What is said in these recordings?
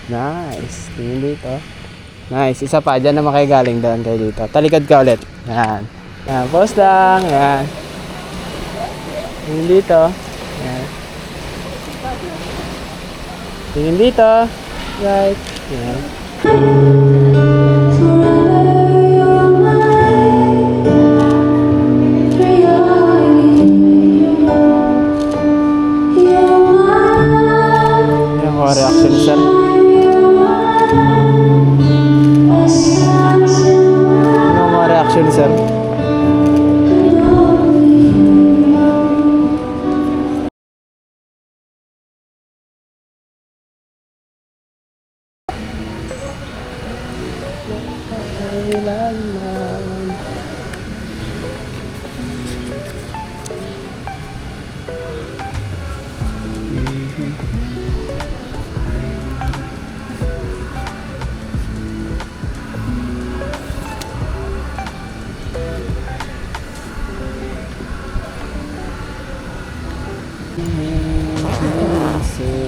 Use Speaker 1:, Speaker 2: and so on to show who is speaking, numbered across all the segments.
Speaker 1: Nice. Tingin dito. Nice. Isa pa. Diyan naman kayo galing. Doon kayo dito. Talikod ka ulit. Yan. Yan. Pause lang. Yan. Tingin dito. Yan. Tingin dito. Right. Yan. Yan ko reaction sir. Ano mga reaction sir?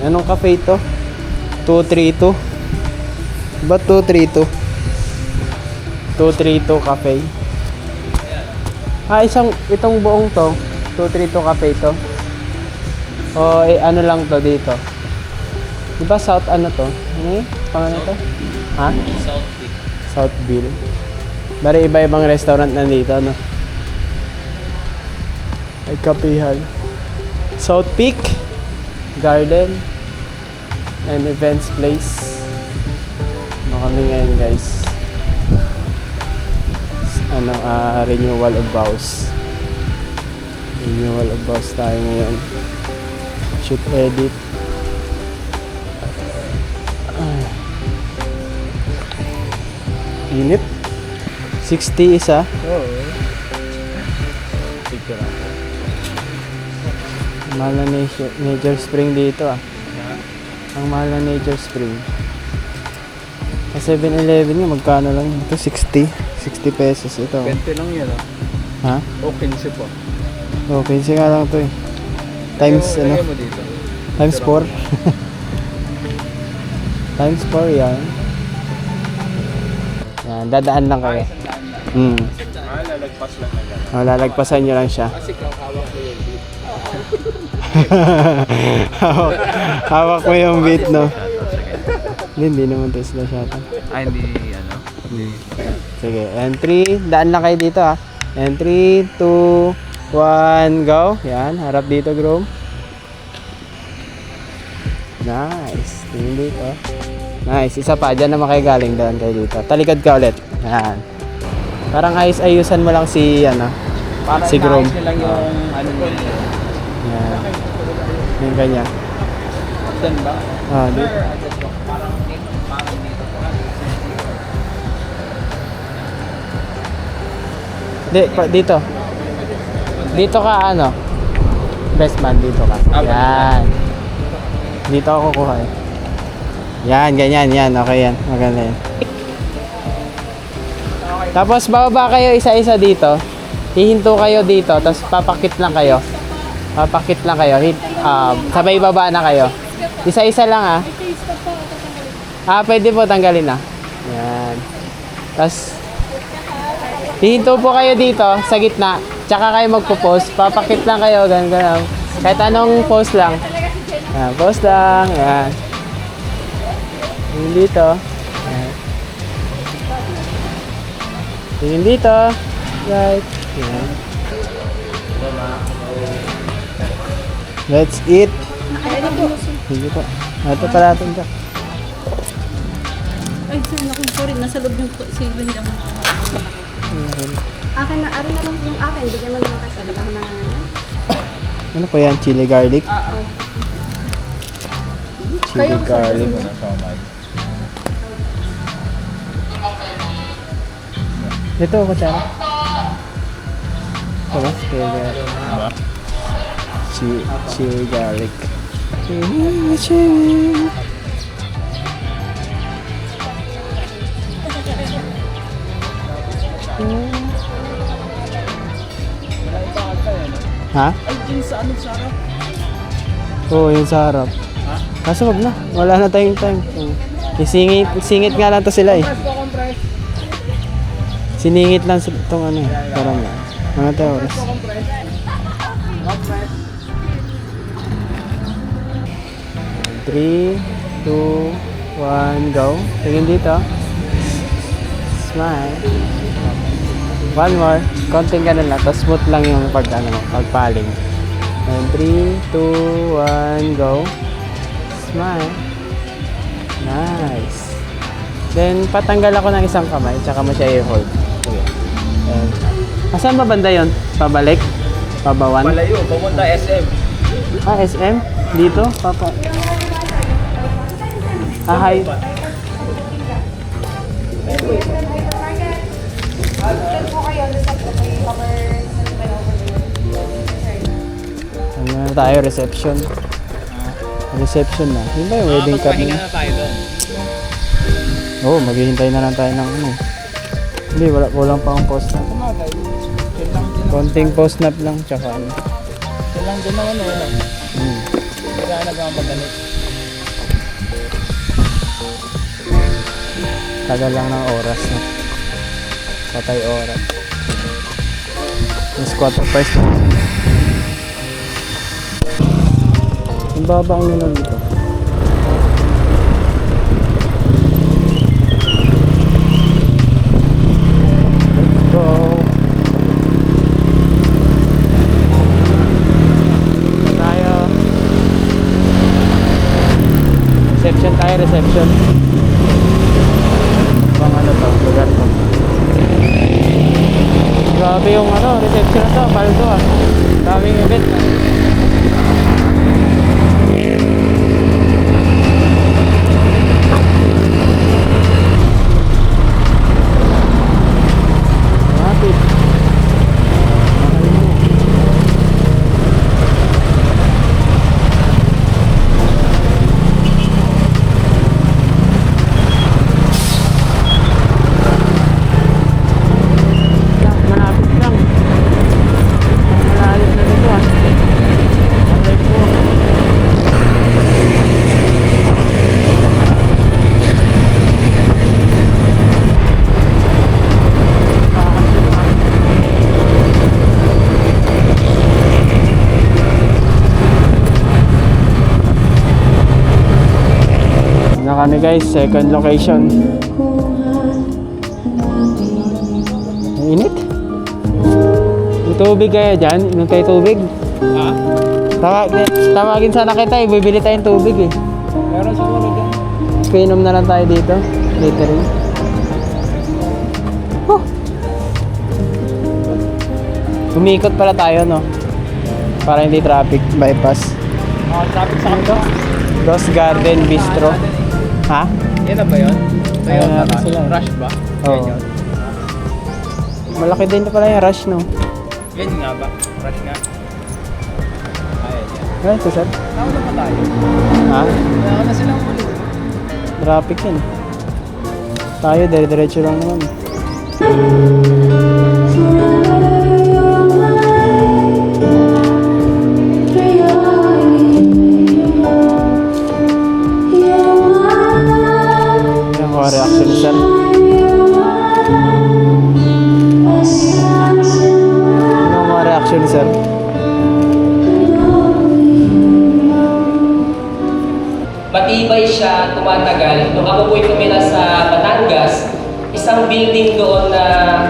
Speaker 1: Anong cafe ito? 232. Ba't 232? 232 cafe. Itong buong to, 232 cafe to. O ano lang to dito? Diba South ano to? Ano yun? Pangalan to? Ha? Southville. Bari iba-ibang restaurant nandito, no? Ay kapihan. South Peak Garden and Events Place. Kami ngayon guys. Renewal of vows. Renewal of vows tayo ngayon. Shoot edit. Init. 60 isa. Oo. Picture ako. Mahal na Nature Spring dito ah. Ang mahal na Nature Spring. Sa 7-Eleven nga magkano lang ito? 60 pesos ito.
Speaker 2: 20 lang yan ah.
Speaker 1: Ha?
Speaker 2: O 15 po.
Speaker 1: Oh, 15 nga lang ito eh. Times ano?
Speaker 2: Mo dito.
Speaker 1: Times 4. Times 4 yan. Yan, dadaan lang kayo.
Speaker 2: Lalagpas lang na gano'n.
Speaker 1: Oh, lalagpasan nyo lang siya.
Speaker 2: Kasi hawak ko yun.
Speaker 1: Hawak mo yung beat, no? Hindi naman Tesla shot.
Speaker 2: Ay, hindi, ano? Hindi.
Speaker 1: Sige, and 3, daan lang kayo dito ha. And 3, 2, 1, go. Yan, harap dito, Grom. Nice. Tingin dito. Nice, isa pa. Diyan naman kayo galing. Daan kayo dito. Talikod ka ulit. Yan. Parang ayusan mo lang si,
Speaker 2: Para
Speaker 1: si Grom.
Speaker 2: inaayos lang yung, ano nila.
Speaker 1: Yan. Yung ganyan.
Speaker 2: Diyan ba?
Speaker 1: Dito.
Speaker 2: Parang dito.
Speaker 1: Dito. Dito ka, best man, dito ka. Yan. Dito ako kukuha eh. Yan, ganyan, yan. Okay yan. Maganda yan. Tapos bababa kayo isa-isa dito. Hihinto kayo dito, tapos papakit lang kayo. Papakit lang kayo. Sabay baba na kayo. Isa-isa lang pwede po tanggalin na. Yan. Tapos hihinto po kayo dito sa gitna. Tsaka kayo magpo-pose. Papakit lang kayo, ganun. Kahit anong pose lang. Yan, pose lang. Yan. Tingin dito. Yan. Tingin dito. Right. Yan. Let's eat. Sige po. Ito pala ito.
Speaker 3: Ay, sir, naku, sorry. Nasa loob yung silver lang. Akin na, arin na lang yung akin. Bigyan mo naman kasi. Bigyan mo naman.
Speaker 1: Ano po yan? Chili garlic?
Speaker 3: Oo.
Speaker 1: Chili garlic. Ito, kutsara. Ito ba? Chili garlic. Chili. Ha?
Speaker 2: Ay, yun sa ano, sa harap.
Speaker 1: Oo, yung sa harap.
Speaker 2: Ha?
Speaker 1: Kaso wag na. Wala na tayong time. Singit nga lang to sila eh. Siningit lang itong ano, parang mga tayo oras. 3, 2, 1, go. Tingin dito. Smile. One more. Konting ganun lang. Tapos smooth lang yung pagpaling. And 3, 2, 1, go. Smile. Nice. Then, patanggal ako ng isang kamay. Tsaka mo siya i-hold. Okay. And, asan ba banda yun? Pabalik? Pabawan?
Speaker 2: Malayo, pumunta SM.
Speaker 1: Ah, SM? Dito? Papa. Ah, hi. Ano na tayo? Reception. Reception na. Yun ba yung wedding card
Speaker 2: Magpahinga
Speaker 1: na?
Speaker 2: na tayo doon.
Speaker 1: Oo, maghihintay na lang tayo ng ano. Hindi, walang pa akong post-nap.
Speaker 2: Kumagay. Chill lang din.
Speaker 1: Konting post-nap lang, tsaka ano.
Speaker 2: Chill lang din naman wala. Kaya nagmamagalit.
Speaker 1: Tagal lang ng oras na. Patay oras. Yung squat first na. Ang baba ang nila dito. Let's go. Tayo. Reception tayo, reception. Bang ano to, lugar to. Grabe yung ano, reception na to, paldo ah. Daming event. Rapid. Malapit lang. Malayo na dito ah. Alay po. Na kami guys, second location. Ang init. May tubig kaya dyan? Inom tayo tubig?
Speaker 2: Ha?
Speaker 1: Tawagin sana kita eh, bibili tayong tubig eh.
Speaker 2: Meron siguro dyan.
Speaker 1: Pinom na lang tayo dito. Littering. Huh. Umikot pala tayo no? Para hindi traffic bypass.
Speaker 2: Traffic sa kanto.
Speaker 1: Rose Garden Bistro. Ha?
Speaker 2: Yan na ba yun? Ito yun
Speaker 1: Ayun
Speaker 2: na
Speaker 1: na
Speaker 2: rush.
Speaker 1: sila.
Speaker 2: Rush ba?
Speaker 1: Oo.
Speaker 2: Yan yun.
Speaker 1: Malaki din pala yung rush no?
Speaker 2: Yan nga ba? Rush nga. Ayan yan.
Speaker 1: Ay, ito sir.
Speaker 2: Tama na pa tayo.
Speaker 1: Ha?
Speaker 2: Kaya na silang ulit.
Speaker 1: Traffic yan. Tayo, dire-diretso lang naman. Yung mga reaction ni sir. Yung mga reaction ni sir.
Speaker 4: Matibay siya, tumatagal. Nung ako po'y tumira sa Batangas, isang building doon na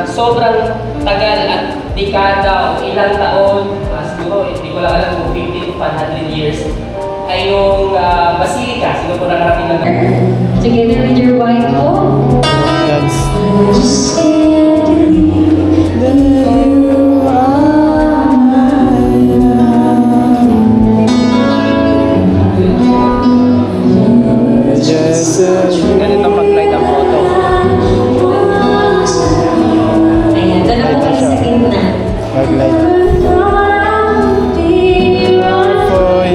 Speaker 4: sobrang tagal at dekada o ilang taon, siguro hindi ko lang alam kung 50 to 100 years, ay yung Basilica. Sino po nakarating ng
Speaker 5: Together with your wife, oh.
Speaker 1: That's
Speaker 2: Ganito mag-flight ang photo.
Speaker 5: Ayan, doon ako kayo sa gitna.
Speaker 1: Maglight. Boy.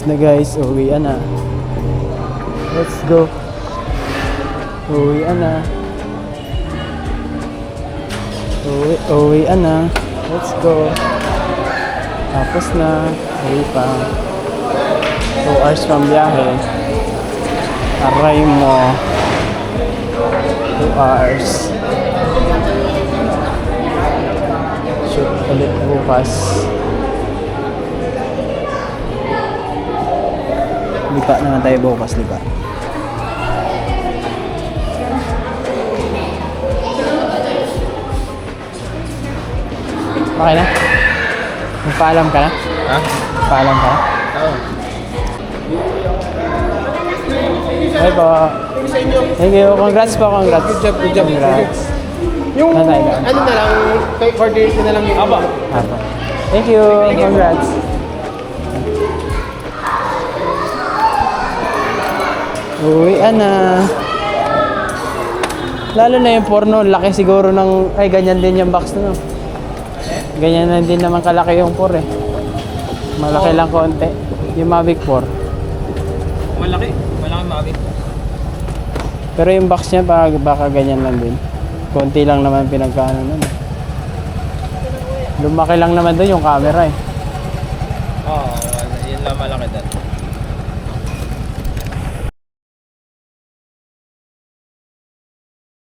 Speaker 1: na guys, uwian na. Let's go. Uwian na. Uwian na. Let's go. Tapos na. Uwi pa. 2 hours pang biyahe. Aray mo. 2 hours. Shoot ulit bukas. Lipa naman tayo bukas, lipa. Okay na? Magpaalam ka na?
Speaker 2: Ha?
Speaker 1: Paalam ka na?
Speaker 2: Oo.
Speaker 1: Bye po. Thank you. Congrats po, congrats.
Speaker 2: Good job, good job.
Speaker 1: Congrats.
Speaker 2: Yung
Speaker 1: Nanay lang.
Speaker 2: ano na lang, kay coordinate na lang yung... Aba.
Speaker 1: Apo. Thank you. Congrats. Uwian na. Lalo na yung porno, laki siguro ng... Ay, ganyan din yung box na, no? Ganyan na din naman kalaki yung 4 eh. Malaki lang konti. Yung Mavic 4.
Speaker 2: Malaki. Malaki maabit.
Speaker 1: Pero yung box niya baka ganyan lang din. Konti lang naman pinagkaano nun. Lumaki lang naman doon yung camera eh.
Speaker 2: Oo, yun lang malaki doon.